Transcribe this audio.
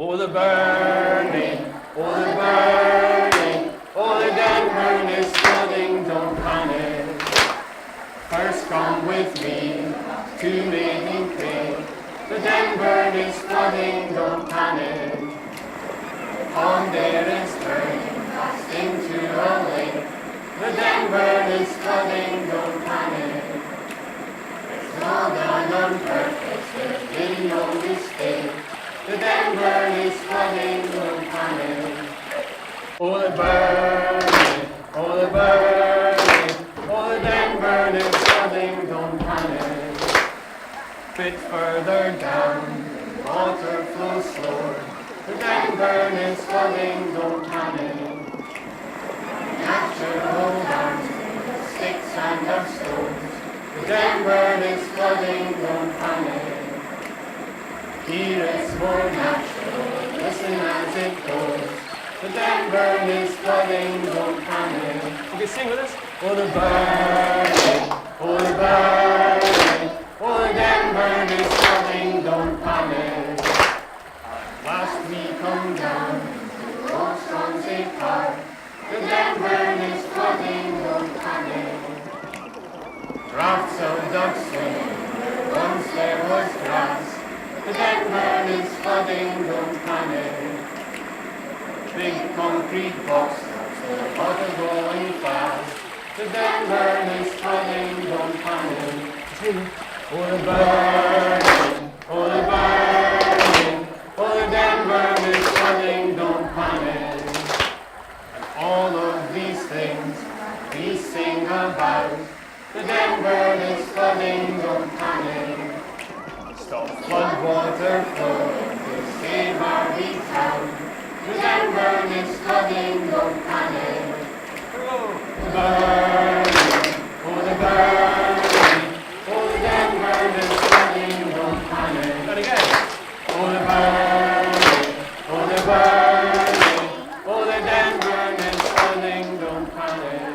Oh, the burning, oh, the burning, oh, the Denburn is flooding, don't panic. First come with me to Maiden Cave. The Denburn is flooding, don't panic. The pond there is turning fast into a lake. The Denburn is flooding, don't panic. It's all done on purpose, there's been no mistake. The Denburn is flooding, don't panic. Oh, the burning, oh, the burning, oh, the Denburn is flooding, don't panic. Bit further down, water flows slower. The Denburn is flooding, don't panic. Natural dance, sticks and of stones. The Denburn is flooding, don't panic. Here it's more natural, listen as it goes. The Denburn is flooding, don't panic. Okay, sing with us. Oh, the burning, oh, the burning, oh, the Denburn is flooding, don't panic. At last we come down to the strong SEPA. The Denburn is flooding, don't panic. Drafts of ducks swimming where once there was grass. The Denburn is flooding, don't panic. Big concrete box trucks, the water going fast. The Denburn is flooding, don't panic. Oh, the burning, oh, the burning, oh, the Denburn is flooding, don't panic. And all of these things we sing about. The Denburn is flooding, don't panic. Stop flood water flowing to save our wee town. The Denburn is flooding, don't panic. The burning, oh, the burning, oh, the Denburn is flooding, don't panic. That again. Oh, the burning, oh, the burning, oh, the Denburn is flooding, don't panic.